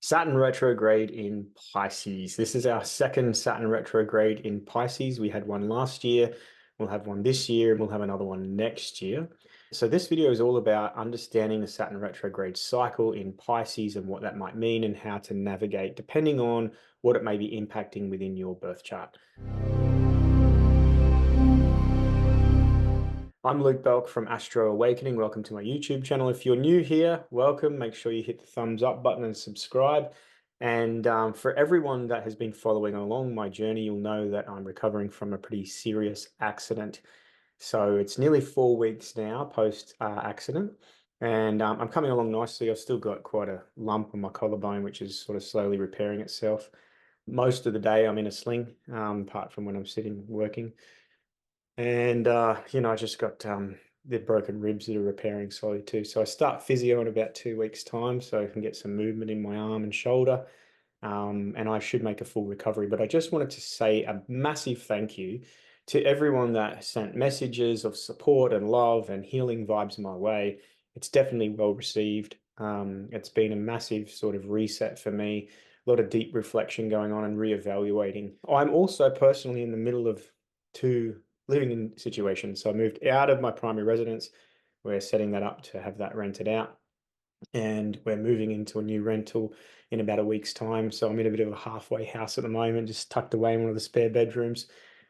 Saturn retrograde in Pisces. This is our second Saturn retrograde in Pisces. We had one last year, we'll have one this year, and we'll have another one next year. So this video is all about understanding the Saturn retrograde cycle in Pisces and what that might mean and how to navigate depending on what it may be impacting within your birth chart. I'm Luke Belk from Astro Awakening. Welcome to my YouTube channel. If you're new here, welcome. Make sure you hit the thumbs up button and subscribe. And for everyone that has been following along my journey, you'll know that I'm recovering from a pretty serious accident. So it's nearly 4 weeks now post accident. And I'm coming along nicely. I've still got quite a lump on my collarbone, which is sort of slowly repairing itself. Most of the day I'm in a sling, apart from when I'm sitting working. And, I just got the broken ribs that are repairing slowly too. So I start physio in about 2 weeks' time so I can get some movement in my arm and shoulder. And I should make a full recovery. But I just wanted to say a massive thank you to everyone that sent messages of support and love and healing vibes my way. It's definitely well received. It's been a massive sort of reset for me, a lot of deep reflection going on and reevaluating. I'm also personally in the middle of two living in situations. So I moved out of my primary residence. We're setting that up to have that rented out. And we're moving into a new rental in about a week's time. So I'm in a bit of a halfway house at the moment, just tucked away in one of the spare bedrooms,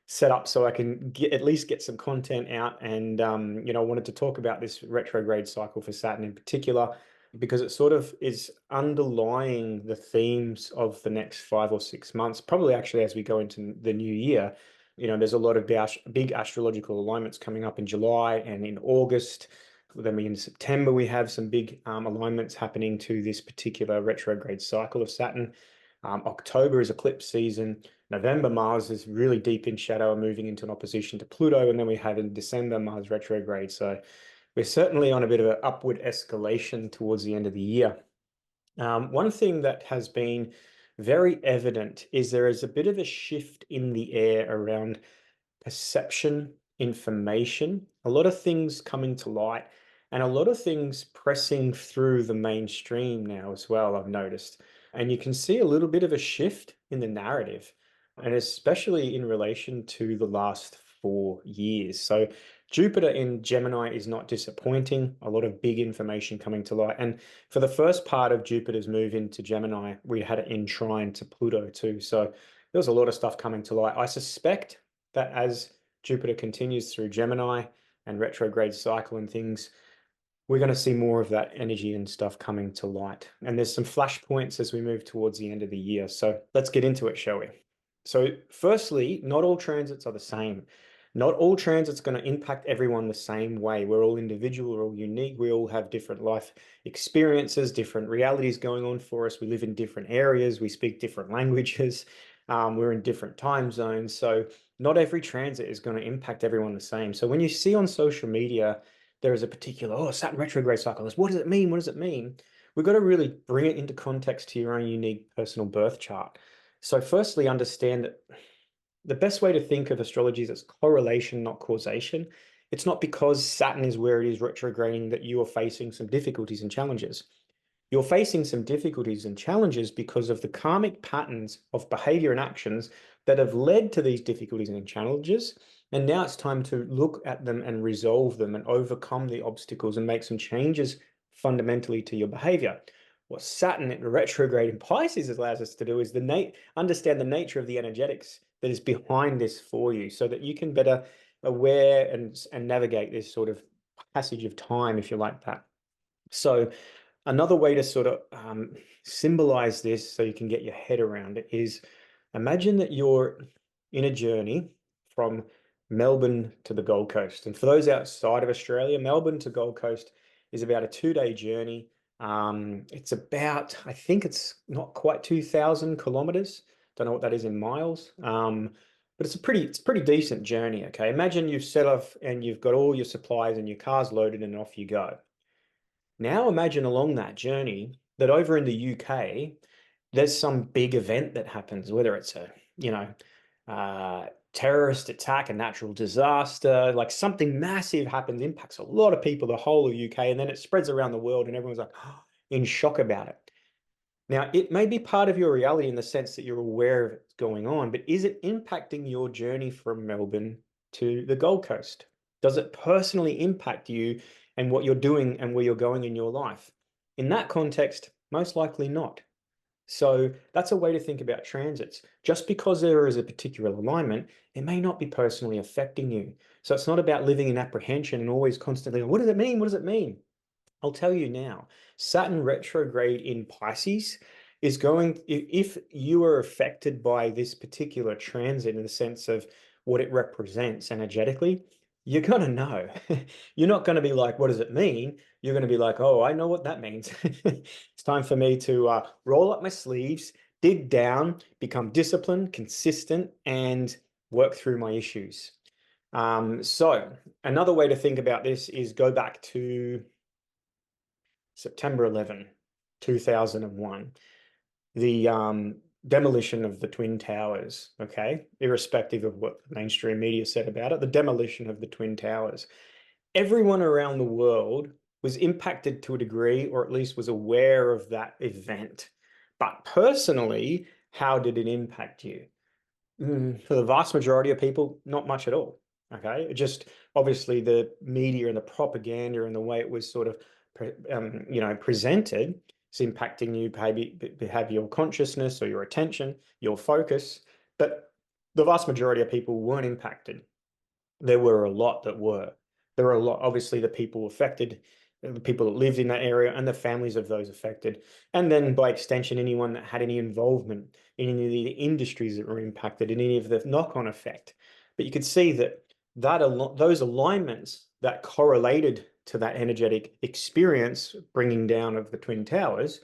set up so I can at least get some content out. And, I wanted to talk about this retrograde cycle for Saturn in particular, because it sort of is underlying the themes of the next 5 or 6 months, probably actually as we go into the new year. There's a lot of big astrological alignments coming up in July and in August. Then in September, we have some big alignments happening to this particular retrograde cycle of Saturn. October is eclipse season. November, Mars is really deep in shadow, moving into an opposition to Pluto. And then we have in December, Mars retrograde. So we're certainly on a bit of an upward escalation towards the end of the year. One thing that has been very evident is there is a bit of a shift in the air around perception, information, a lot of things coming to light, and a lot of things pressing through the mainstream now as well, I've noticed. And you can see a little bit of a shift in the narrative, and especially in relation to the last 4 years. So Jupiter in Gemini is not disappointing, a lot of big information coming to light. And for the first part of Jupiter's move into Gemini, we had it in trine to Pluto too. So there was a lot of stuff coming to light. I suspect that as Jupiter continues through Gemini and retrograde cycle and things, we're going to see more of that energy and stuff coming to light. And there's some flashpoints as we move towards the end of the year. So let's get into it, shall we? So firstly, not all transits are the same. Not all transits going to impact everyone the same way. We're all individual, we're all unique. We all have different life experiences, different realities going on for us. We live in different areas. We speak different languages. We're in different time zones. So not every transit is going to impact everyone the same. So when you see on social media, there is a particular, Saturn retrograde cycle. What does it mean? What does it mean? We've got to really bring it into context to your own unique personal birth chart. So firstly, understand that the best way to think of astrology is it's correlation, not causation. It's not because Saturn is where it is retrograding that you are facing some difficulties and challenges. You're facing some difficulties and challenges because of the karmic patterns of behavior and actions that have led to these difficulties and challenges. And now it's time to look at them and resolve them and overcome the obstacles and make some changes fundamentally to your behavior. What Saturn in retrograde in Pisces allows us to do is understand the nature of the energetics that is behind this for you so that you can better aware and navigate this sort of passage of time, if you like that. So another way to sort of symbolize this so you can get your head around it is imagine that you're in a journey from Melbourne to the Gold Coast. And for those outside of Australia, Melbourne to Gold Coast is about a 2-day journey. It's about, I think it's not quite 2,000 kilometers. Don't know what that is in miles. But it's a pretty decent journey. Okay. Imagine you've set off and you've got all your supplies and your car's loaded and off you go. Now imagine along that journey that over in the UK, there's some big event that happens, whether it's a, terrorist attack, a natural disaster, like something massive happens, impacts a lot of people, the whole of UK, and then it spreads around the world and everyone's like in shock about it. Now, it may be part of your reality in the sense that you're aware of it's going on, but is it impacting your journey from Melbourne to the Gold Coast? Does it personally impact you and what you're doing and where you're going in your life? In that context, most likely not. So that's a way to think about transits. Just because there is a particular alignment, it may not be personally affecting you. So it's not about living in apprehension and always constantly, what does it mean? What does it mean? I'll tell you now, Saturn retrograde in Pisces is going, if you are affected by this particular transit in the sense of what it represents energetically, you're going to know. You're not going to be like, what does it mean? You're going to be like, oh, I know what that means. It's time for me to roll up my sleeves, dig down, become disciplined, consistent, and work through my issues. So another way to think about this is go back to September 11, 2001, the demolition of the Twin Towers, okay? Irrespective of what the mainstream media said about it, the demolition of the Twin Towers. Everyone around the world was impacted to a degree, or at least was aware of that event. But personally, how did it impact you? For the vast majority of people, not much at all. Okay, just obviously the media and the propaganda and the way it was sort of, presented is impacting you, behavioral consciousness or your attention, your focus. But the vast majority of people weren't impacted. There were a lot that were. There were a lot, obviously, the people affected, the people that lived in that area, and the families of those affected. And then, by extension, anyone that had any involvement in any of the industries that were impacted, in any of the knock-on effect. But you could see that those alignments that correlated to that energetic experience, bringing down of the Twin Towers,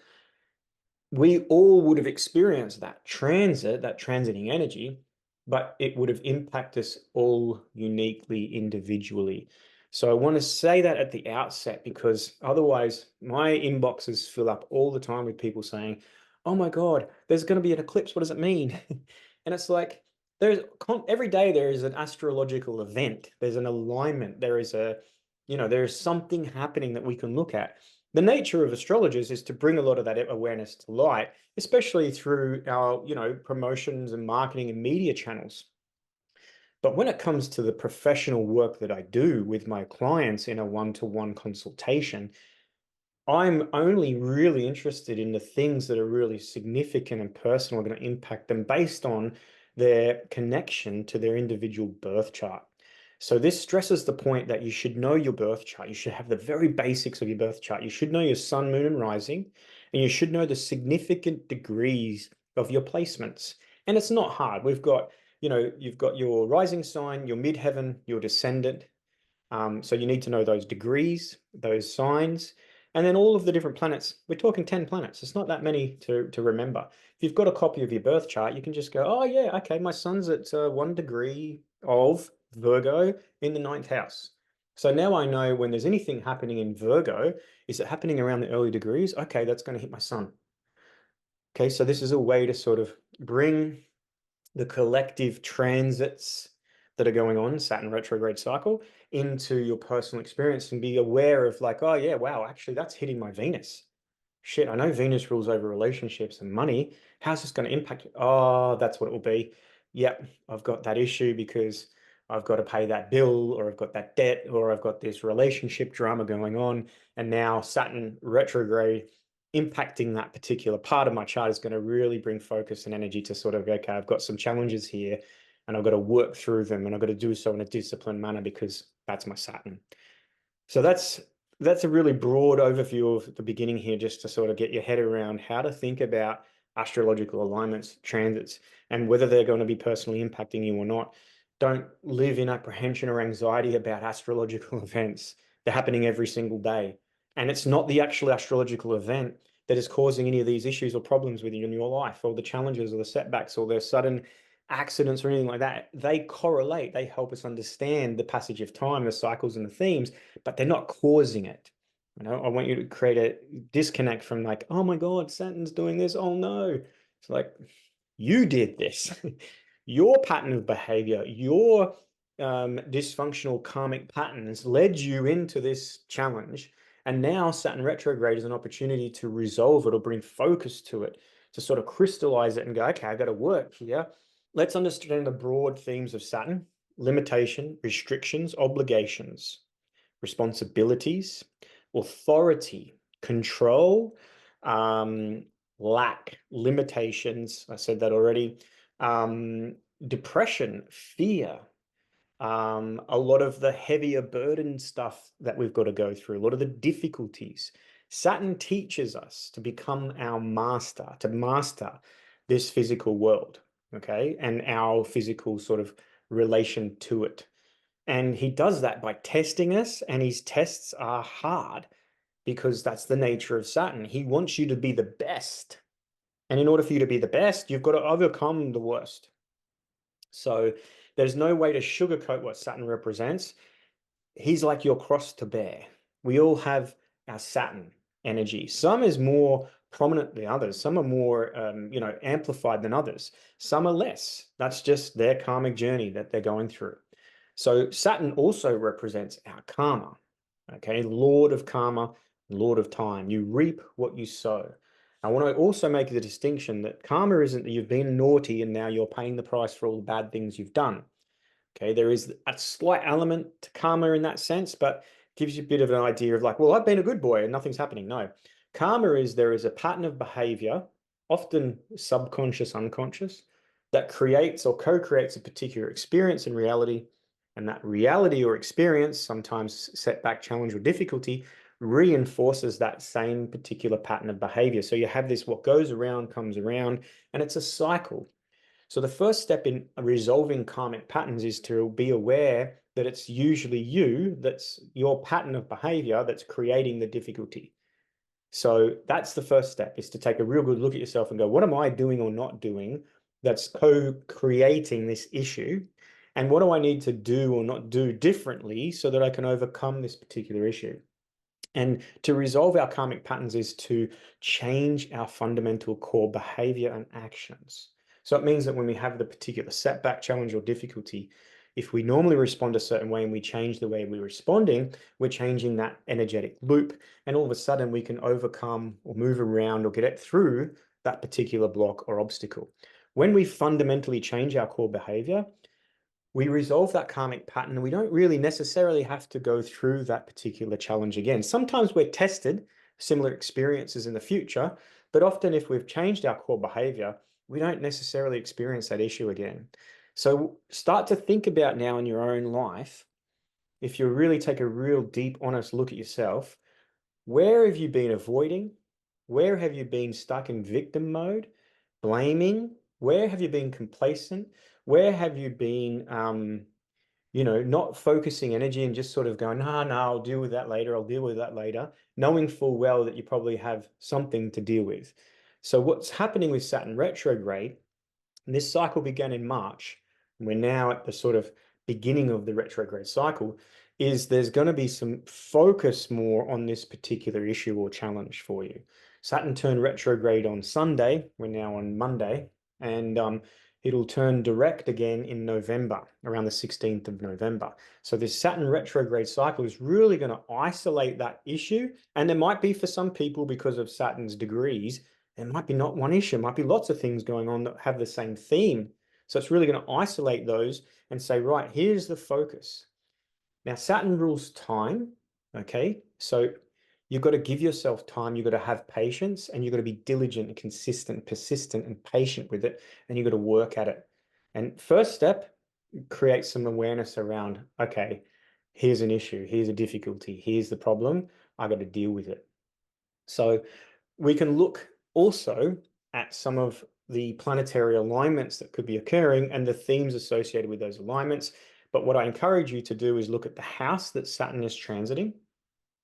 we all would have experienced that transit, that transiting energy, but it would have impacted us all uniquely, individually. So I want to say that at the outset, because otherwise my inboxes fill up all the time with people saying, oh my God, there's going to be an eclipse. What does it mean? And it's like, every day there is an astrological event. There's an alignment. There is something happening that we can look at. The nature of astrologers is to bring a lot of that awareness to light, especially through our, promotions and marketing and media channels. But when it comes to the professional work that I do with my clients in a one-to-one consultation, I'm only really interested in the things that are really significant and personal, going to impact them based on their connection to their individual birth chart. So this stresses the point that you should know your birth chart. You should have the very basics of your birth chart. You should know your sun, moon, and rising, and you should know the significant degrees of your placements. And it's not hard. You've got your rising sign, your midheaven, your descendant. So you need to know those degrees, those signs, and then all of the different planets. We're talking 10 planets. It's not that many to remember. If you've got a copy of your birth chart, you can just go, oh yeah, okay, my sun's at 1 degree of Virgo in the ninth house. So now I know when there's anything happening in Virgo, is it happening around the early degrees? Okay, that's going to hit my sun. Okay, so this is a way to sort of bring the collective transits that are going on, Saturn retrograde cycle, into your personal experience and be aware of like, oh yeah, wow, actually that's hitting my Venus. Shit, I know Venus rules over relationships and money. How's this going to impact you? Oh, that's what it will be. Yep, I've got that issue because I've got to pay that bill, or I've got that debt, or I've got this relationship drama going on. And now Saturn retrograde impacting that particular part of my chart is going to really bring focus and energy to sort of, okay, I've got some challenges here and I've got to work through them, and I've got to do so in a disciplined manner because that's my Saturn. So that's a really broad overview of the beginning here, just to sort of get your head around how to think about astrological alignments, transits, and whether they're going to be personally impacting you or not. Don't live in apprehension or anxiety about astrological events. They're happening every single day. And it's not the actual astrological event that is causing any of these issues or problems with you in your life, or the challenges or the setbacks or the sudden accidents or anything like that. They correlate, they help us understand the passage of time, the cycles and the themes, but they're not causing it. I want you to create a disconnect from like, oh my God, Saturn's doing this. Oh no. It's like, you did this. Your pattern of behavior, your dysfunctional karmic patterns led you into this challenge. And now Saturn retrograde is an opportunity to resolve it or bring focus to it, to sort of crystallize it and go, okay, I've got to work here. Let's understand the broad themes of Saturn: limitation, restrictions, obligations, responsibilities, authority, control, lack, limitations. I said that already. Depression, fear, a lot of the heavier burden stuff that we've got to go through, a lot of the difficulties. Saturn teaches us to become our master, to master this physical world, okay, and our physical sort of relation to it. And he does that by testing us, and his tests are hard because that's the nature of Saturn. He wants you to be the best. And in order for you to be the best, you've got to overcome the worst. So there's no way to sugarcoat what Saturn represents. He's like your cross to bear. We all have our Saturn energy. Some is more prominent than others. Some are more, amplified than others. Some are less. That's just their karmic journey that they're going through. So Saturn also represents our karma. Okay, Lord of karma, Lord of time. You reap what you sow. I want to also make the distinction that karma isn't that you've been naughty and now you're paying the price for all the bad things you've done. Okay, there is a slight element to karma in that sense, but gives you a bit of an idea of like, well, I've been a good boy and nothing's happening. No, karma is there is a pattern of behavior, often subconscious, unconscious, that creates or co-creates a particular experience in reality. And that reality or experience, sometimes setback, challenge, or difficulty, reinforces that same particular pattern of behavior. So you have this, what goes around comes around, and it's a cycle. So the first step in resolving karmic patterns is to be aware that it's usually you, that's your pattern of behavior that's creating the difficulty. So that's the first step, is to take a real good look at yourself and go, what am I doing or not doing that's co-creating this issue? And what do I need to do or not do differently so that I can overcome this particular issue? And to resolve our karmic patterns is to change our fundamental core behavior and actions. So it means that when we have the particular setback, challenge, or difficulty, if we normally respond a certain way and we change the way we're responding, we're changing that energetic loop. And all of a sudden, we can overcome or move around or get it through that particular block or obstacle. When we fundamentally change our core behavior, we resolve that karmic pattern and we don't really necessarily have to go through that particular challenge again. Sometimes we're tested similar experiences in the future, but often if we've changed our core behavior, we don't necessarily experience that issue again. So start to think about now in your own life, if you really take a real deep, honest look at yourself, where have you been avoiding? Where have you been stuck in victim mode, blaming? Where have you been complacent? Where have you been, not focusing energy and just sort of going, no, I'll deal with that later. I'll deal with that later, knowing full well that you probably have something to deal with. So what's happening with Saturn retrograde, and this cycle began in March, and we're now at the sort of beginning of the retrograde cycle, is there's going to be some focus more on this particular issue or challenge for you. Saturn turned retrograde on Sunday. We're now on Monday, and it'll turn direct again in November, around the 16th of November. So this Saturn retrograde cycle is really going to isolate that issue. And there might be for some people, because of Saturn's degrees, there might be not one issue, might be lots of things going on that have the same theme. So it's really going to isolate those and say, right, here's the focus. Now, Saturn rules time, okay? So you've got to give yourself time, you've got to have patience, and you've got to be diligent and consistent, persistent and patient with it, and you've got to work at it. And first step, create some awareness around, okay, here's an issue, here's a difficulty, here's the problem, I've got to deal with it. So we can look also at some of the planetary alignments that could be occurring and the themes associated with those alignments. But what I encourage you to do is look at the house that Saturn is transiting.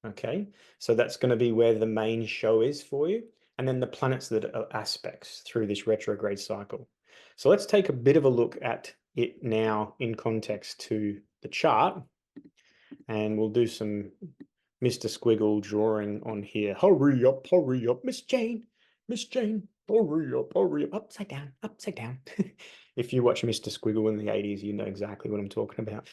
Okay, so that's going to be where the main show is for you. And then the planets that are aspects through this retrograde cycle. So let's take a bit of a look at it now in context to the chart. And we'll do some Mr. Squiggle drawing on here. Hurry up, Miss Jane, hurry up, upside down, upside down. If you watch Mr. Squiggle in the 80s, you know exactly what I'm talking about.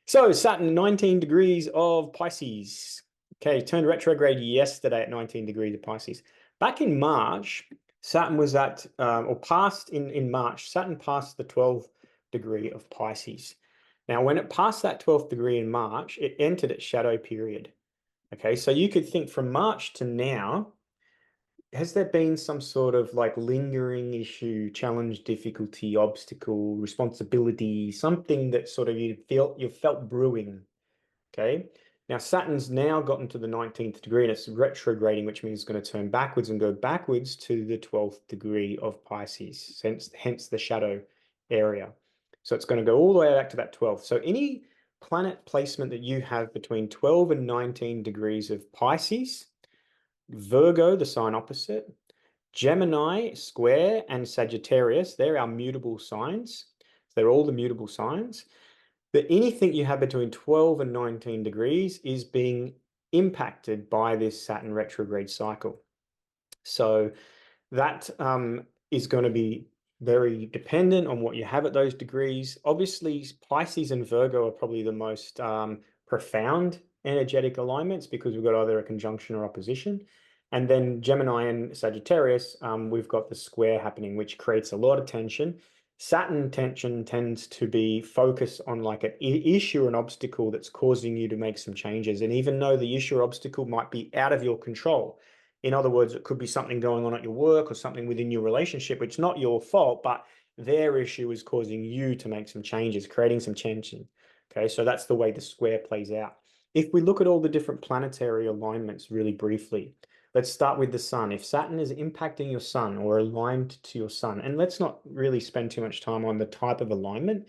So Saturn, 19 degrees of Pisces, Okay, turned retrograde yesterday at 19 degrees of Pisces. Back in March, Saturn was at, or passed in March, Saturn passed the 12th degree of Pisces. Now, when it passed that 12th degree in March, it entered its shadow period. Okay, so you could think from March to now, has there been some sort of like lingering issue, challenge, difficulty, obstacle, responsibility, something that sort of you felt brewing? Okay. Now Saturn's now gotten to the 19th degree and it's retrograding, which means it's going to turn backwards and go backwards to the 12th degree of Pisces, hence the shadow area. So it's going to go all the way back to that 12th. So any planet placement that you have between 12 and 19 degrees of Pisces, Virgo, the sign opposite, Gemini, square, and Sagittarius, they're our mutable signs. They're all the mutable signs. That anything you have between 12 and 19 degrees is being impacted by this Saturn retrograde cycle. So that is going to be very dependent on what you have at those degrees. Obviously, Pisces and Virgo are probably the most profound energetic alignments because we've got either a conjunction or opposition. And then Gemini and Sagittarius, we've got the square happening, which creates a lot of tension. Saturn tension tends to be focused on like an issue or an obstacle that's causing you to make some changes. And even though the issue or obstacle might be out of your control, in other words, it could be something going on at your work or something within your relationship, which is not your fault, but their issue is causing you to make some changes, creating some tension. Okay, so that's the way the square plays out. If we look at all the different planetary alignments really briefly, let's start with the sun. If Saturn is impacting your sun or aligned to your sun, and let's not really spend too much time on the type of alignment,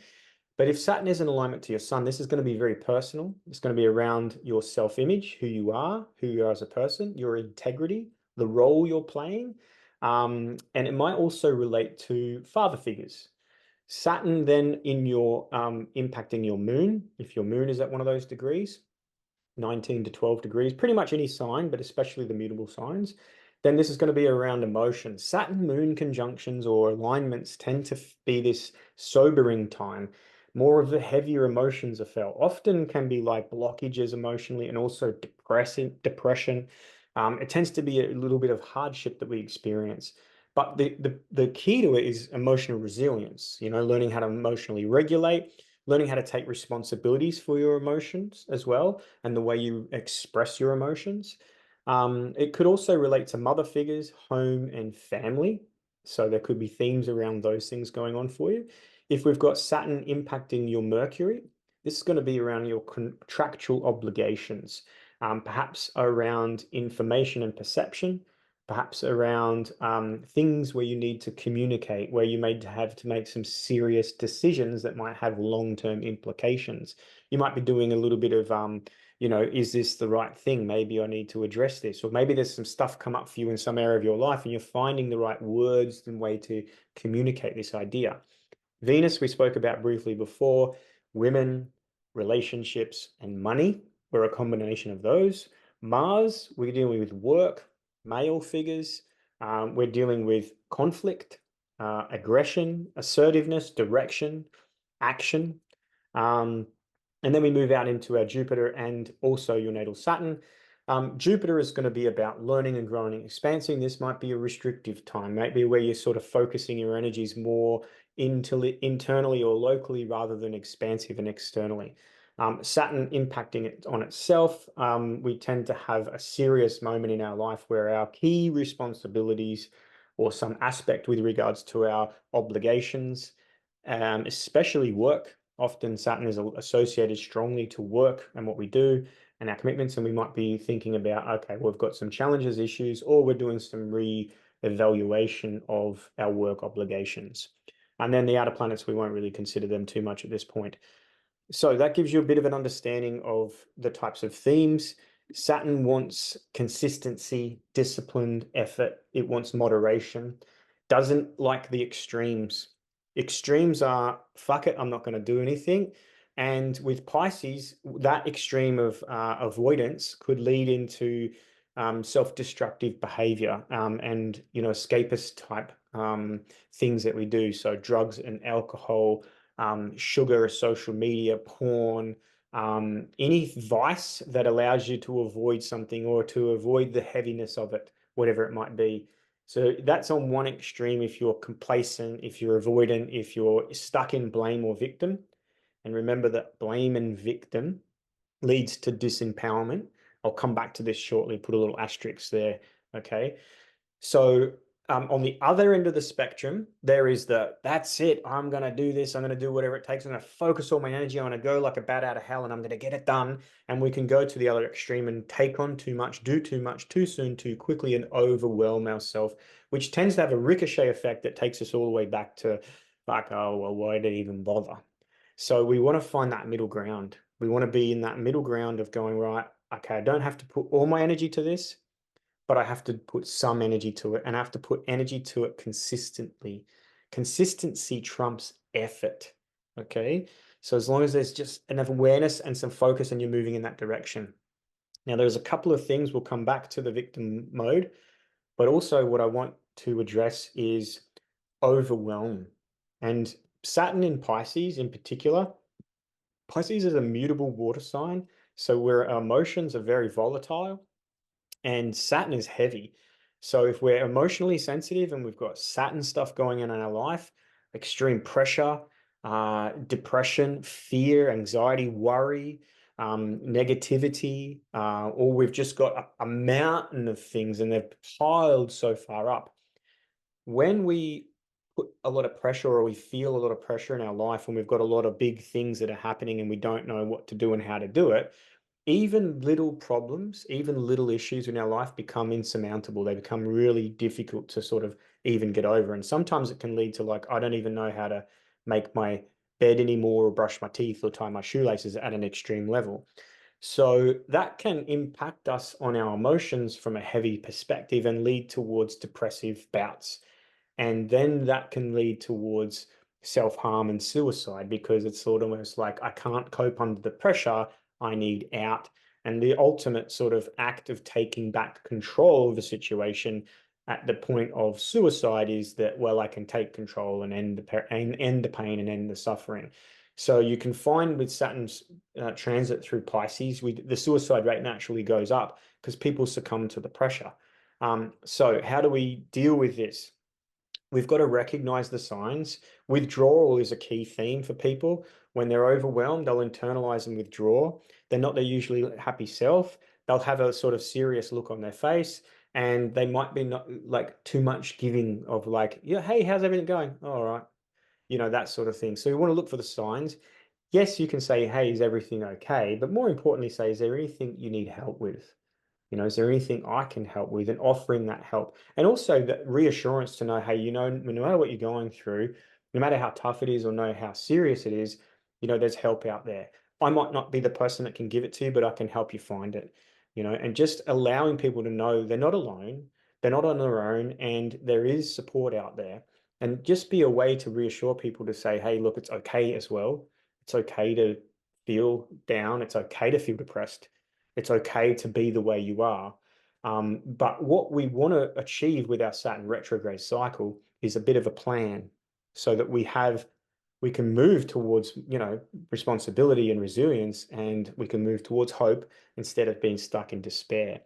but if Saturn is in alignment to your sun, this is going to be very personal. It's going to be around your self-image, who you are as a person, your integrity, the role you're playing. And it might also relate to father figures. Saturn then in your impacting your moon, if your moon is at one of those degrees, 19 to 12 degrees, pretty much any sign, but especially the mutable signs, then this is going to be around emotion. Saturn moon conjunctions or alignments tend to be this sobering time. More of the heavier emotions are felt. Often can be like blockages emotionally and also depression. It tends to be a little bit of hardship that we experience. But the key to it is emotional resilience, learning how to emotionally regulate, learning how to take responsibilities for your emotions as well, and the way you express your emotions. It could also relate to mother figures, home, and family. So there could be themes around those things going on for you. If we've got Saturn impacting your Mercury, this is going to be around your contractual obligations, perhaps around information and perception, perhaps around things where you need to communicate, where you may have to make some serious decisions that might have long-term implications. You might be doing a little bit of, is this the right thing? Maybe I need to address this, or maybe there's some stuff come up for you in some area of your life and you're finding the right words and way to communicate this idea. Venus, we spoke about briefly before, women, relationships, and money. We're a combination of those. Mars, we're dealing with work, male figures. We're dealing with conflict, aggression, assertiveness, direction, action. Um, and then we move out into our Jupiter and also your natal Saturn. Jupiter is going to be about learning and growing and expanding. This might be a restrictive time, maybe where you're sort of focusing your energies more internally or locally rather than expansive and externally. Saturn impacting it on itself, we tend to have a serious moment in our life where our key responsibilities or some aspect with regards to our obligations, especially work. Often Saturn is associated strongly to work and what we do and our commitments, and we might be thinking about, okay, we've got some challenges, issues, or we're doing some re-evaluation of our work obligations. And then the outer planets, we won't really consider them too much at this point. So that gives you a bit of an understanding of the types of themes. Saturn wants consistency, disciplined effort. It wants moderation. Doesn't like the extremes. Extremes are, fuck it, I'm not going to do anything. And with Pisces, that extreme of avoidance could lead into self-destructive behavior and, escapist type things that we do. So drugs and alcohol, sugar, social media, porn, any vice that allows you to avoid something or to avoid the heaviness of it, whatever it might be. So that's on one extreme if you're complacent, if you're avoidant, if you're stuck in blame or victim. And remember that blame and victim leads to disempowerment. I'll come back to this shortly, put a little asterisk there. Okay. So on the other end of the spectrum, there is that's it. I'm going to do this. I'm going to do whatever it takes. I'm going to focus all my energy. I'm going to go like a bat out of hell and I'm going to get it done. And we can go to the other extreme and take on too much, do too much, too soon, too quickly, and overwhelm ourselves, which tends to have a ricochet effect that takes us all the way back to like, oh, well, why did it even bother? So we want to find that middle ground. We want to be in that middle ground of going, right, okay, I don't have to put all my energy to this, but I have to put some energy to it, and I have to put energy to it consistently. Consistency trumps effort. Okay. So as long as there's just enough awareness and some focus and you're moving in that direction. Now, there's a couple of things we'll come back to the victim mode, but also what I want to address is overwhelm. And Saturn in Pisces in particular, Pisces is a mutable water sign. So where our emotions are very volatile and Saturn is heavy. So if we're emotionally sensitive and we've got Saturn stuff going on in our life, extreme pressure, depression, fear, anxiety, worry, negativity, or we've just got a mountain of things and they've piled so far up. When we put a lot of pressure or we feel a lot of pressure in our life and we've got a lot of big things that are happening and we don't know what to do and how to do it, even little problems, even little issues in our life become insurmountable. They become really difficult to sort of even get over. And sometimes it can lead to like, I don't even know how to make my bed anymore or brush my teeth or tie my shoelaces at an extreme level. So that can impact us on our emotions from a heavy perspective and lead towards depressive bouts. And then that can lead towards self-harm and suicide because it's sort of almost like I can't cope under the pressure, I need out. And the ultimate sort of act of taking back control of the situation at the point of suicide is that, well, I can take control and end the pain and end the suffering. So you can find with Saturn's transit through Pisces, the suicide rate naturally goes up because people succumb to the pressure. So how do we deal with this? We've got to recognize the signs. Withdrawal is a key theme for people. When they're overwhelmed, they'll internalize and withdraw. They're not their usually happy self. They'll have a sort of serious look on their face, and they might be not like too much giving of like, yeah, hey, how's everything going? Oh, all right. That sort of thing. So you want to look for the signs. Yes, you can say, hey, is everything okay? But more importantly, say, is there anything you need help with? Is there anything I can help with and offering that help? And also that reassurance to know, hey, no matter what you're going through, no matter how tough it is or know how serious it is, there's help out there. I might not be the person that can give it to you, but I can help you find it, and just allowing people to know they're not alone, they're not on their own, and there is support out there. And just be a way to reassure people to say, hey, look, it's okay as well. It's okay to feel down. It's okay to feel depressed. It's okay to be the way you are. But what we want to achieve with our Saturn retrograde cycle is a bit of a plan so that we can move towards, responsibility and resilience, and we can move towards hope instead of being stuck in despair.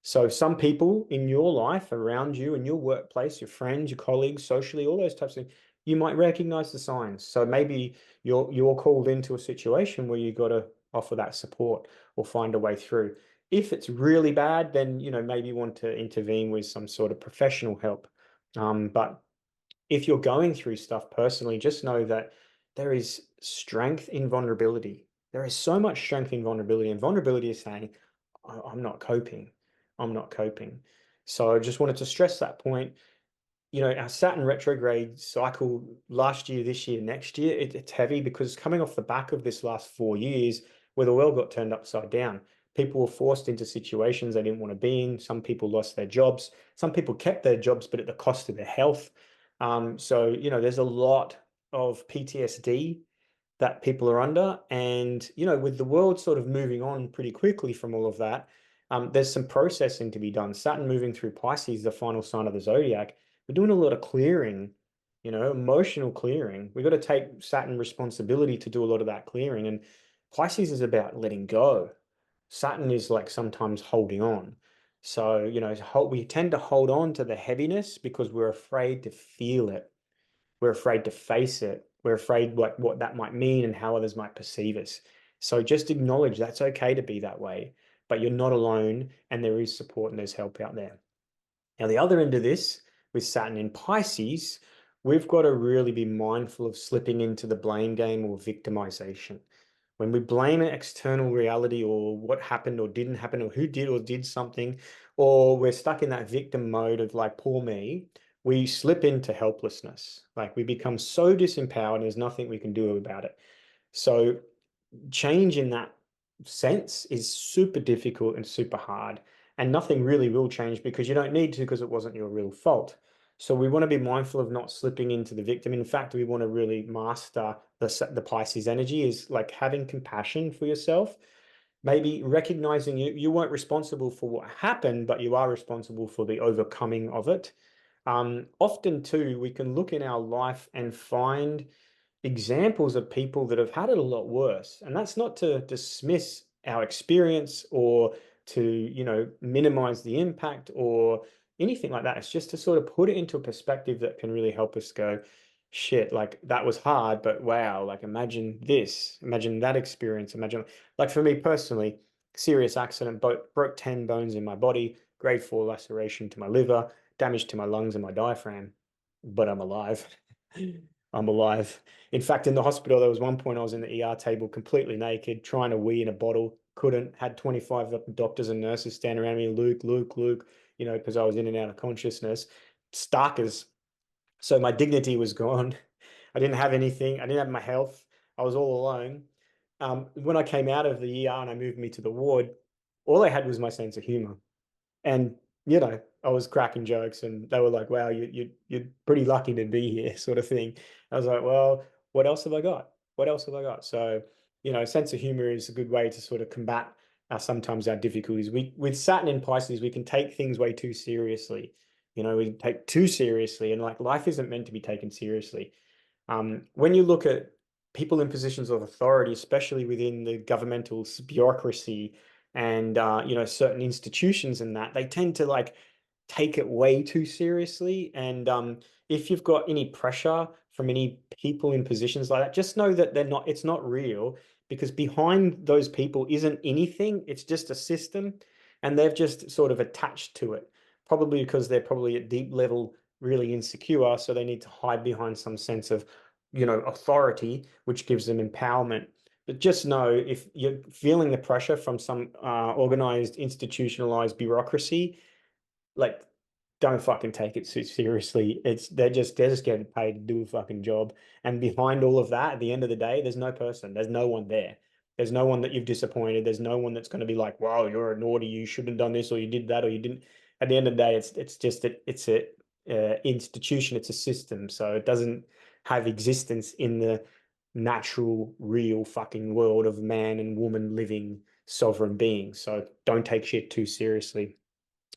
So some people in your life, around you, in your workplace, your friends, your colleagues, socially, all those types of things, you might recognize the signs. So maybe you're called into a situation where you got to offer that support or find a way through. If it's really bad, then maybe you want to intervene with some sort of professional help. But if you're going through stuff personally, just know that there is strength in vulnerability. There is so much strength in vulnerability, and vulnerability is saying, I'm not coping. I'm not coping. So I just wanted to stress that point. Our Saturn retrograde cycle last year, this year, next year, it's heavy because coming off the back of this last 4 years where the world got turned upside down. People were forced into situations they didn't want to be in. Some people lost their jobs. Some people kept their jobs, but at the cost of their health. So, there's a lot of PTSD that people are under. And, with the world sort of moving on pretty quickly from all of that, there's some processing to be done. Saturn moving through Pisces, the final sign of the zodiac, we're doing a lot of clearing, emotional clearing. We've got to take Saturn responsibility to do a lot of that clearing. And Pisces is about letting go. Saturn is like sometimes holding on. So, we tend to hold on to the heaviness because we're afraid to feel it. We're afraid to face it. We're afraid what that might mean and how others might perceive us. So just acknowledge that's okay to be that way, but you're not alone and there is support and there's help out there. Now, the other end of this, with Saturn in Pisces, we've got to really be mindful of slipping into the blame game or victimization. When we blame an external reality or what happened or didn't happen or who did or did something, or we're stuck in that victim mode of like, poor me, we slip into helplessness. Like we become so disempowered, and there's nothing we can do about it. So change in that sense is super difficult and super hard. And nothing really will change because you don't need to, because it wasn't your real fault. So we want to be mindful of not slipping into the victim. In fact, we want to really master the Pisces energy, is like having compassion for yourself, maybe recognizing you weren't responsible for what happened, but you are responsible for the overcoming of it. Often too, we can look in our life and find examples of people that have had it a lot worse. And that's not to dismiss our experience or to, minimize the impact or anything like that. It's just to sort of put it into a perspective that can really help us go, shit, like that was hard, but wow, like imagine this, imagine that experience, imagine, like for me personally, serious accident, broke 10 bones in my body, grade 4 laceration to my liver, damage to my lungs and my diaphragm, but I'm alive. I'm alive. In fact, in the hospital, there was one point I was in the ER table completely naked, trying to wee in a bottle, couldn't, had 25 doctors and nurses standing around me, Luke, Luke, Luke, because I was in and out of consciousness. Starkers. So my dignity was gone. I didn't have anything. I didn't have my health. I was all alone. When I came out of the ER and I moved me to the ward, all I had was my sense of humor. And I was cracking jokes, and they were like, "Wow, you're pretty lucky to be here," sort of thing. I was like, "Well, what else have I got? What else have I got?" So, sense of humor is a good way to sort of combat sometimes our difficulties. With Saturn in Pisces, we can take things way too seriously. We take too seriously, and like life isn't meant to be taken seriously. When you look at people in positions of authority, especially within the governmental bureaucracy and certain institutions and that, they tend to like take it way too seriously. And if you've got any pressure from any people in positions like that, just know that it's not real, because behind those people isn't anything. It's just a system, and they've just sort of attached to it, probably because they're probably at deep level really insecure. So they need to hide behind some sense of, authority, which gives them empowerment. But just know, if you're feeling the pressure from some organized, institutionalized bureaucracy, like don't fucking take it so seriously. They're just getting paid to do a fucking job. And behind all of that, at the end of the day, there's no person. There's no one there. There's no one that you've disappointed. There's no one that's going to be like, "Wow, you're a naughty. You shouldn't have done this, or you did that, or you didn't." At the end of the day, it's just it's a institution. It's a system. So it doesn't have existence in the natural, real fucking world of man and woman living sovereign beings. So don't take shit too seriously.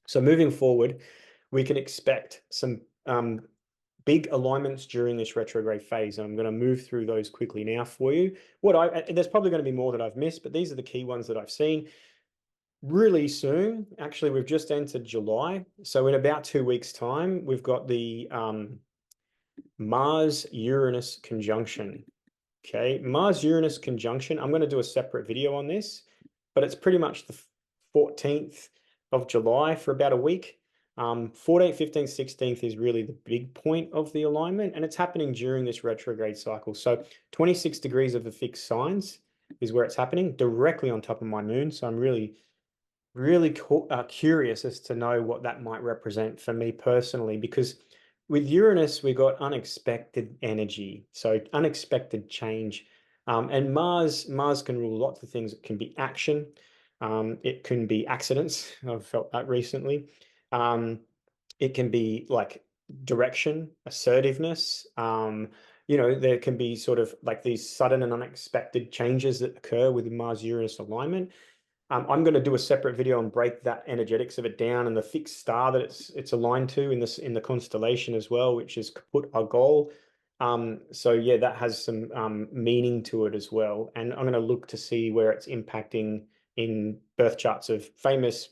So moving forward, we can expect some big alignments during this retrograde phase. And I'm going to move through those quickly now for you. There's probably going to be more that I've missed, but these are the key ones that I've seen. Really soon, actually, we've just entered July. So in about 2 weeks' time, we've got the Mars-Uranus conjunction. Okay, Mars-Uranus conjunction. I'm going to do a separate video on this, but it's pretty much the 14th of July for about a week. 14th, 15th, 16th is really the big point of the alignment, and it's happening during this retrograde cycle. So 26 degrees of the fixed signs is where it's happening, directly on top of my moon. So I'm really curious as to know what that might represent for me personally, because with Uranus, we got unexpected energy, so unexpected change. And Mars can rule lots of things. It can be action. It can be accidents. I've felt that recently. It can be like direction, assertiveness. There can be sort of like these sudden and unexpected changes that occur with Mars-Uranus alignment. I'm going to do a separate video and break that energetics of it down, and the fixed star that it's aligned to in the constellation as well, which is Kaput Argol. So yeah, that has some meaning to it as well. And I'm going to look to see where it's impacting in birth charts of famous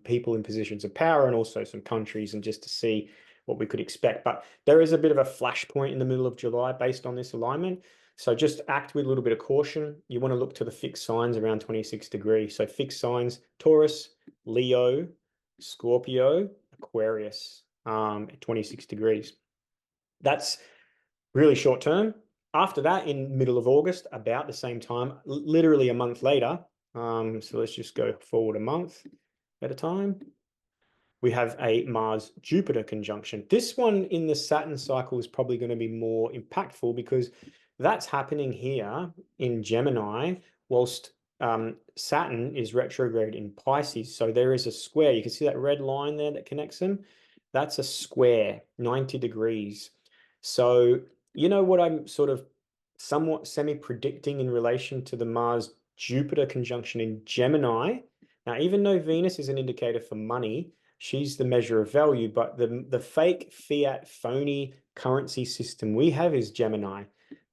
people in positions of power and also some countries, and just to see what we could expect. But there is a bit of a flashpoint in the middle of July based on this alignment. So just act with a little bit of caution. You want to look to the fixed signs around 26 degrees. So fixed signs: Taurus, Leo, Scorpio, Aquarius, at 26 degrees. That's really short term. After that, in middle of August, about the same time, literally a month later. So let's just go forward a month at a time. We have a Mars-Jupiter conjunction. This one in the Saturn cycle is probably going to be more impactful because that's happening here in Gemini, whilst Saturn is retrograde in Pisces. So there is a square. You can see that red line there that connects them. That's a square, 90 degrees. So you know what I'm sort of somewhat semi-predicting in relation to the Mars-Jupiter conjunction in Gemini. Now, even though Venus is an indicator for money, she's the measure of value, but the fake fiat phony currency system we have is Gemini.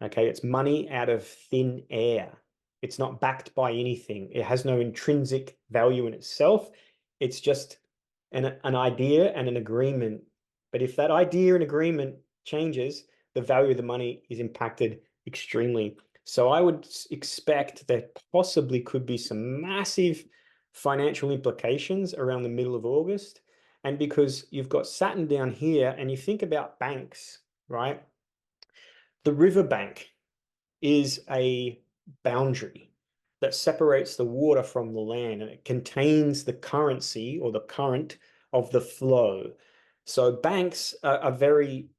Okay, it's money out of thin air. It's not backed by anything. It has no intrinsic value in itself. It's just an idea and an agreement. But if that idea and agreement changes, the value of the money is impacted extremely. So I would expect there possibly could be some massive financial implications around the middle of August. And because you've got Saturn down here and you think about banks, right? The riverbank is a boundary that separates the water from the land, and it contains the currency or the current of the flow. So banks are very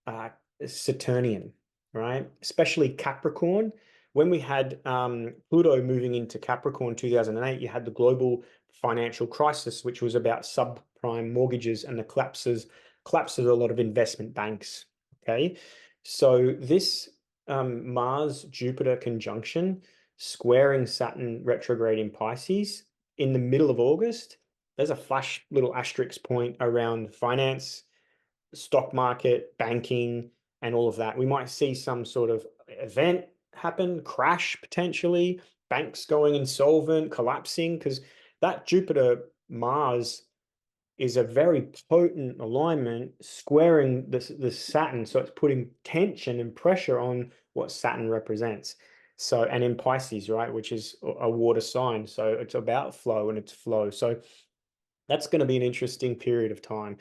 Saturnian, right? Especially Capricorn. When we had Pluto moving into Capricorn 2008, you had the global financial crisis, which was about subprime mortgages and the collapse of a lot of investment banks. Okay, so this Mars-Jupiter conjunction squaring Saturn retrograde in Pisces in the middle of August, there's a flash little asterisk point around finance, stock market, banking, and all of that. We might see some sort of event happen, crash potentially, banks going insolvent, collapsing, because that Jupiter Mars is a very potent alignment squaring the Saturn. So it's putting tension and pressure on what Saturn represents. So, and in Pisces, right, which is a water sign. So it's about flow and it's flow. So that's going to be an interesting period of time.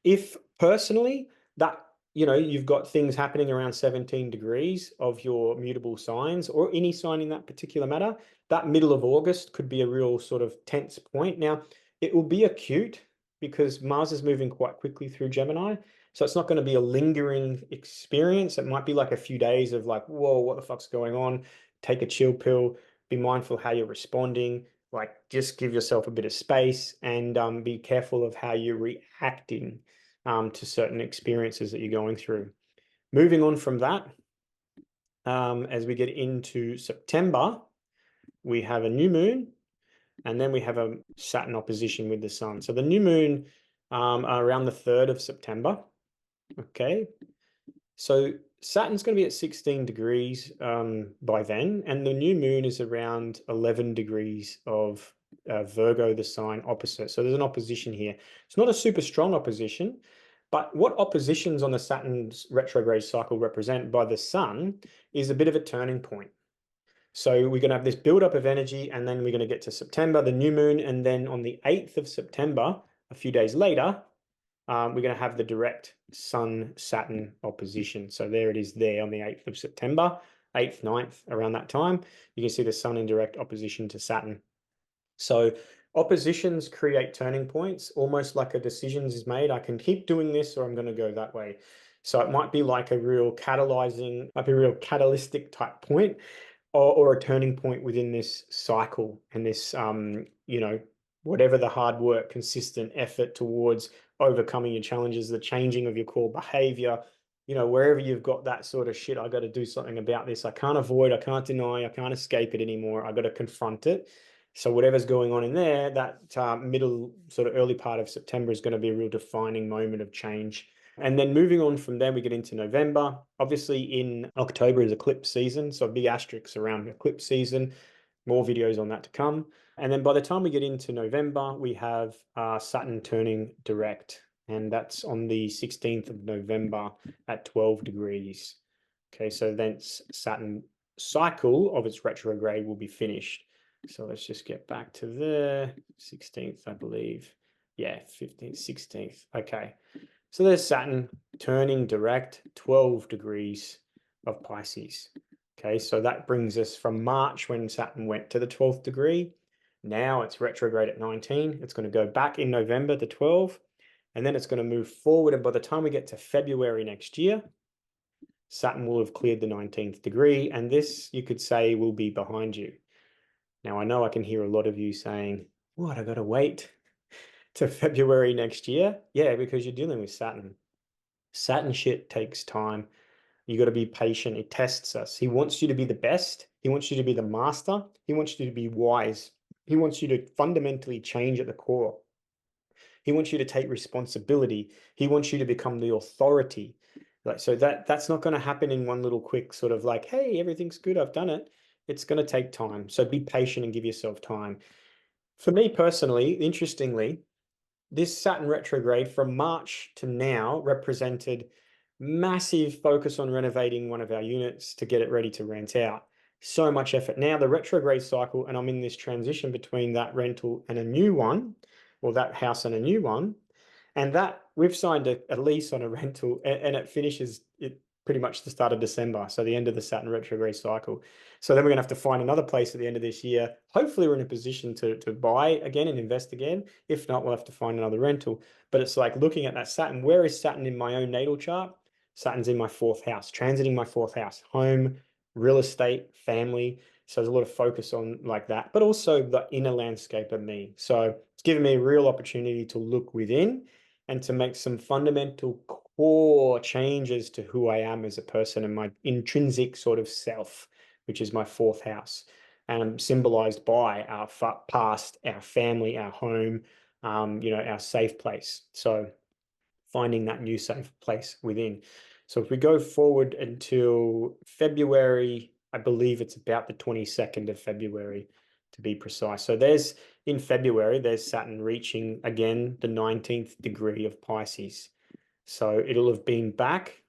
If personally that, you know, you've got things happening around 17 degrees of your mutable signs or any sign in that particular matter, that middle of August could be a real sort of tense point. Now, it will be acute because Mars is moving quite quickly through Gemini. So it's not going to be a lingering experience. It might be like a few days of like, whoa, what the fuck's going on? Take a chill pill, be mindful how you're responding, like just give yourself a bit of space and be careful of how you're reacting to certain experiences that you're going through. Moving on from that, as we get into September, we have a new moon and then we have a Saturn opposition with the sun. So the new moon around the 3rd of September. Okay. So Saturn's going to be at 16 degrees by then, and the new moon is around 11 degrees of Virgo, the sign opposite. So there's an opposition here. It's not a super strong opposition, but what oppositions on the Saturn's retrograde cycle represent by the sun is a bit of a turning point. So we're going to have this buildup of energy, and then we're going to get to September, the new moon, and then on the 8th of September, a few days later, we're going to have the direct Sun-Saturn opposition. So there it is there on the 8th of September, 8th, 9th, around that time. You can see the Sun in direct opposition to Saturn. So oppositions create turning points, almost like a decision is made. I can keep doing this or I'm going to go that way. So it might be like a real catalyzing, might be a real catalytic type point or a turning point within this cycle and this, you know, whatever the hard work, consistent effort towards overcoming your challenges, the changing of your core behavior, you know, wherever you've got that sort of shit, I got to do something about this. I can't avoid, I can't deny, I can't escape it anymore. I got to confront it. So whatever's going on in there, that middle sort of early part of September is going to be a real defining moment of change And then moving on from there, we get into November. Obviously, in October is eclipse season, so big asterisks around eclipse season. More videos on that to come. And then by the time we get into November, we have Saturn turning direct, and that's on the 16th of November at 12 degrees. Okay, so then Saturn cycle of its retrograde will be finished. So let's just get back to the 16th, I believe. Yeah, 15th, 16th. Okay. So there's Saturn turning direct 12 degrees of Pisces. Okay, so that brings us from March when Saturn went to the 12th degree. Now it's retrograde at 19. It's going to go back in November to 12, and then it's going to move forward. And by the time we get to February next year, Saturn will have cleared the 19th degree, and this, you could say, will be behind you. Now, I know I can hear a lot of you saying, what, I got to wait to February next year? Yeah, because you're dealing with Saturn. Saturn shit takes time. You got to be patient. It tests us. He wants you to be the best. He wants you to be the master. He wants you to be wise. He wants you to fundamentally change at the core. He wants you to take responsibility. He wants you to become the authority. Like, so that's not going to happen in one little quick sort of like, hey, everything's good, I've done it. It's going to take time. So be patient and give yourself time. For me personally, interestingly, this Saturn retrograde from March to now represented massive focus on renovating one of our units to get it ready to rent out. So much effort. Now the retrograde cycle, and I'm in this transition between that rental and a new one, or that house and a new one. And that we've signed a lease on a rental, and it finishes it pretty much the start of December. So the end of the Saturn retrograde cycle. So then we're going to have to find another place at the end of this year. Hopefully we're in a position to buy again and invest again. If not, we'll have to find another rental. But it's like looking at that Saturn. Where is Saturn in my own natal chart? Saturn's in my fourth house, transiting my fourth house, home, real estate, family. So there's a lot of focus on like that, but also the inner landscape of me. So it's given me a real opportunity to look within and to make some fundamental core changes to who I am as a person and my intrinsic sort of self, which is my fourth house, and symbolized by our past, our family, our home, our safe place. So finding that new safe place within. So if we go forward until February, I believe it's about the 22nd of February to be precise. So in February, there's Saturn reaching again the 19th degree of Pisces. So it'll have been back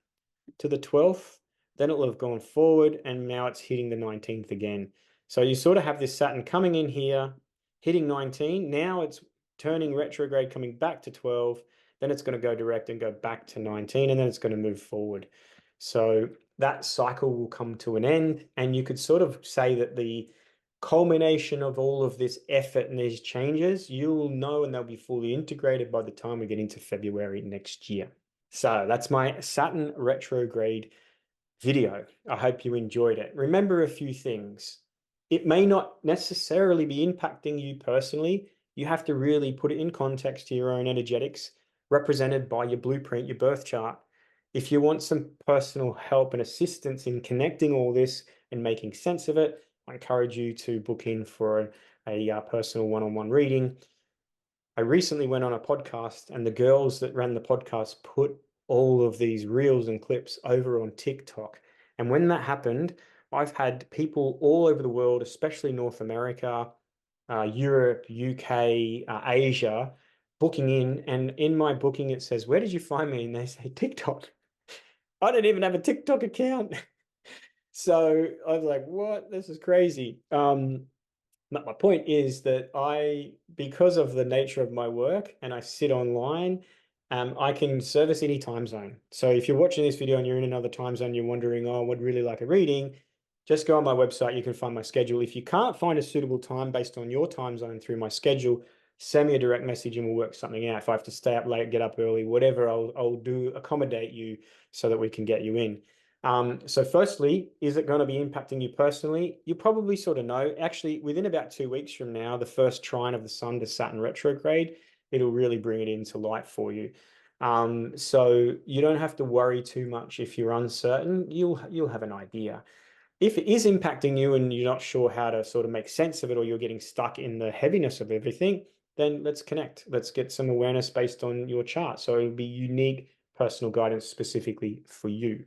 to the 12th, then it'll have gone forward, and now it's hitting the 19th again. So you sort of have this Saturn coming in here, hitting 19. Now it's turning retrograde, coming back to 12. Then it's going to go direct and go back to 19, and then it's going to move forward. So that cycle will come to an end, and you could sort of say that the culmination of all of this effort and these changes, you'll know, and they'll be fully integrated by the time we get into February next year. So that's my Saturn retrograde video. I hope you enjoyed it. Remember a few things. It may not necessarily be impacting you personally. You have to really put it in context to your own energetics, represented by your blueprint, your birth chart. If you want some personal help and assistance in connecting all this and making sense of it, I encourage you to book in for a personal one-on-one reading. I recently went on a podcast, and the girls that ran the podcast put all of these reels and clips over on TikTok. And when that happened, I've had people all over the world, especially North America, Europe, UK, Asia, booking in. And in my booking, it says, "Where did you find me?" And they say, "TikTok." I don't even have a TikTok account. So I was like, what? This is crazy. But my point is that because of the nature of my work and I sit online, I can service any time zone. So if you're watching this video and you're in another time zone, you're wondering, oh, I would really like a reading, just go on my website. You can find my schedule. If you can't find a suitable time based on your time zone through my schedule, send me a direct message and we'll work something out. If I have to stay up late, get up early, whatever, I'll accommodate you so that we can get you in. So firstly, is it going to be impacting you personally? You probably sort of know. Actually, within about 2 weeks from now, the first trine of the Sun to Saturn retrograde, it'll really bring it into light for you. So you don't have to worry too much if you're uncertain. You'll have an idea. If it is impacting you and you're not sure how to sort of make sense of it, or you're getting stuck in the heaviness of everything, then let's connect. Let's get some awareness based on your chart. So it'll be unique, personal guidance specifically for you.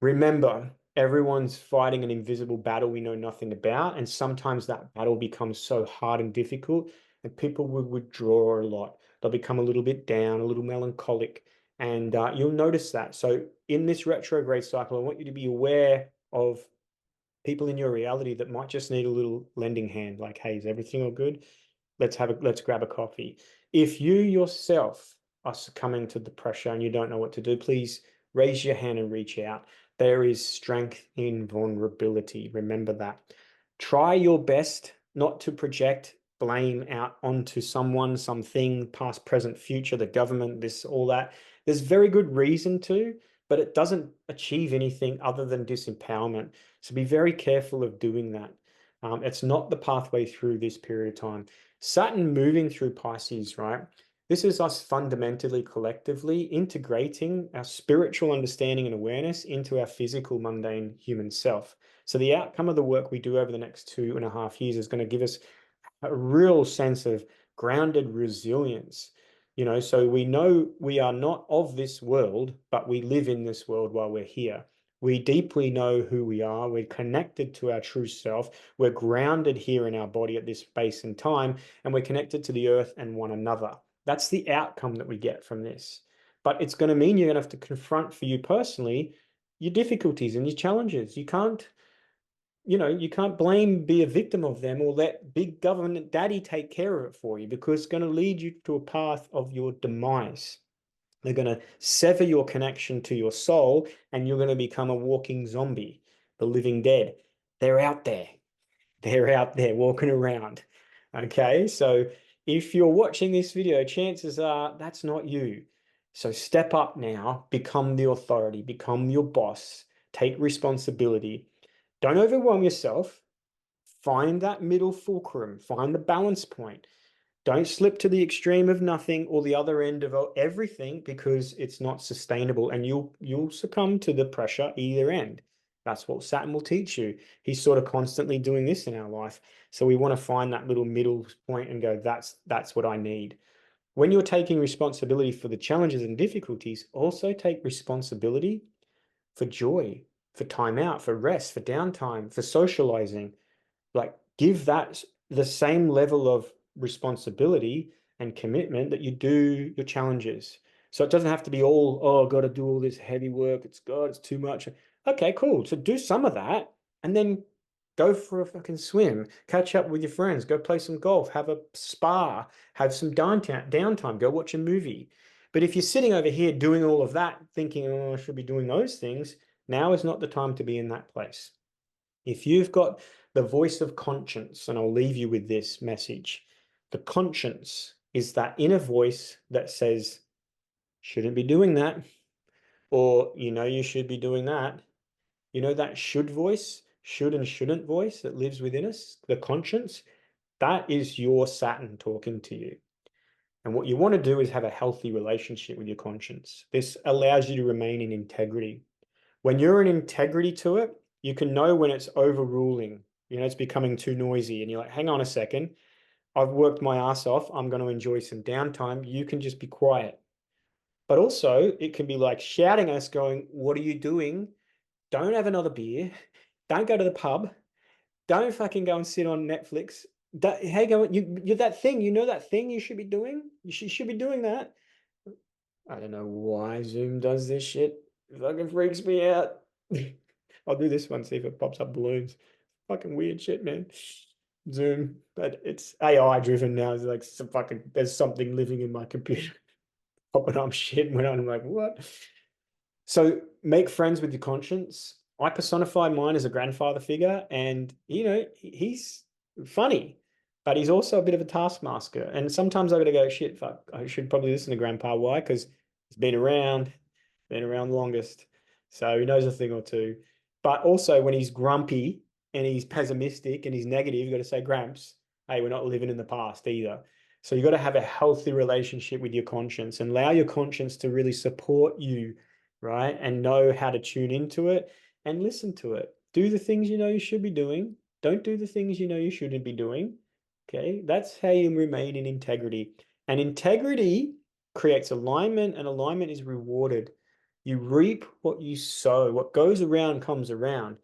Remember, everyone's fighting an invisible battle we know nothing about, and sometimes that battle becomes so hard and difficult, and people will withdraw a lot. They'll become a little bit down, a little melancholic, and you'll notice that. So, in this retrograde cycle, I want you to be aware of people in your reality that might just need a little lending hand, like, hey, is everything all good? Let's grab a coffee. If you yourself are succumbing to the pressure and you don't know what to do, please raise your hand and reach out. There is strength in vulnerability. Remember that. Try your best not to project blame out onto someone, something, past, present, future, the government, this, all that. There's very good reason to, but it doesn't achieve anything other than disempowerment. So be very careful of doing that. It's not the pathway through this period of time. Saturn moving through Pisces, right? This is us fundamentally, collectively integrating our spiritual understanding and awareness into our physical, mundane human self. So the outcome of the work we do over the next 2.5 years is going to give us a real sense of grounded resilience. So we know we are not of this world, but we live in this world while we're here. We deeply know who we are. We're connected to our true self. We're grounded here in our body at this space and time, and we're connected to the earth and one another. That's the outcome that we get from this. But it's going to mean you're going to have to confront, for you personally, your difficulties and your challenges. You can't be a victim of them or let big government daddy take care of it for you, because it's going to lead you to a path of your demise. They're going to sever your connection to your soul, and you're going to become a walking zombie, the living dead. They're out there. They're out there walking around. Okay, so if you're watching this video, chances are that's not you. So step up now, become the authority, become your boss, take responsibility. Don't overwhelm yourself. Find that middle fulcrum, find the balance point. Don't slip to the extreme of nothing or the other end of everything, because it's not sustainable, and you'll succumb to the pressure either end. That's what Saturn will teach you. He's sort of constantly doing this in our life. So we want to find that little middle point and go, that's what I need. When you're taking responsibility for the challenges and difficulties, also take responsibility for joy, for time out, for rest, for downtime, for socializing. Like, give that the same level of responsibility and commitment that you do your challenges. So it doesn't have to be all, oh, I've got to do all this heavy work. It's too much. Okay, cool. So do some of that and then go for a fucking swim, catch up with your friends, go play some golf, have a spa, have some downtime, go watch a movie. But if you're sitting over here doing all of that, thinking, oh, I should be doing those things, now is not the time to be in that place. If you've got the voice of conscience, and I'll leave you with this message, the conscience is that inner voice that says, shouldn't be doing that, or you should be doing that. That should voice, should and shouldn't voice that lives within us, the conscience, that is your Saturn talking to you. And what you want to do is have a healthy relationship with your conscience. This allows you to remain in integrity. When you're in integrity to it, you can know when it's overruling, it's becoming too noisy, and you're like, hang on a second, I've worked my ass off, I'm going to enjoy some downtime. You can just be quiet. But also, it can be like shouting at us, going, what are you doing? Don't have another beer. Don't go to the pub. Don't fucking go and sit on Netflix. Hey, you're that thing, that thing you should be doing? You should be doing that. I don't know why Zoom does this shit. It fucking freaks me out. I'll do this one, see if it pops up balloons. Fucking weird shit, man. Zoom, but it's AI driven now. It's like there's something living in my computer popping up shit when I'm like, what? So make friends with your conscience. I personify mine as a grandfather figure, and he's funny, but he's also a bit of a taskmaster. And sometimes I gotta go, shit, fuck, I should probably listen to Grandpa. Why? Because he's been around longest. So he knows a thing or two. But also when he's grumpy and he's pessimistic and he's negative, you got to say, Gramps, hey, we're not living in the past either. So you got to have a healthy relationship with your conscience and allow your conscience to really support you, right? And know how to tune into it and listen to it. Do the things you know you should be doing. Don't do the things you know you shouldn't be doing. Okay, that's how you remain in integrity. And integrity creates alignment, and alignment is rewarded. You reap what you sow. What goes around comes around.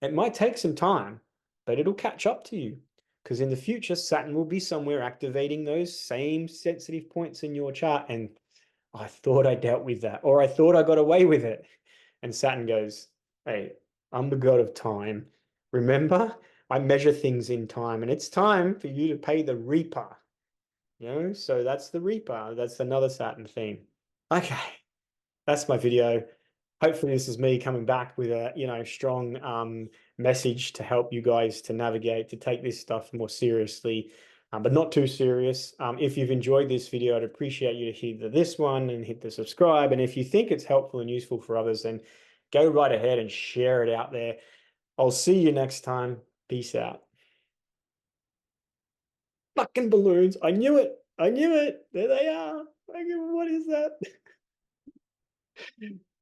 It might take some time, but it'll catch up to you. Because in the future, Saturn will be somewhere activating those same sensitive points in your chart. And I thought I dealt with that, or I thought I got away with it. And Saturn goes, hey, I'm the god of time. Remember, I measure things in time, and it's time for you to pay the reaper. So that's the reaper. That's another Saturn theme. Okay, that's my video. Hopefully this is me coming back with a strong message to help you guys to navigate, to take this stuff more seriously, but not too serious. If you've enjoyed this video, I'd appreciate you to hit this one and hit the subscribe. And if you think it's helpful and useful for others, then go right ahead and share it out there. I'll see you next time. Peace out. Fucking balloons. I knew it. I knew it. There they are. What is that?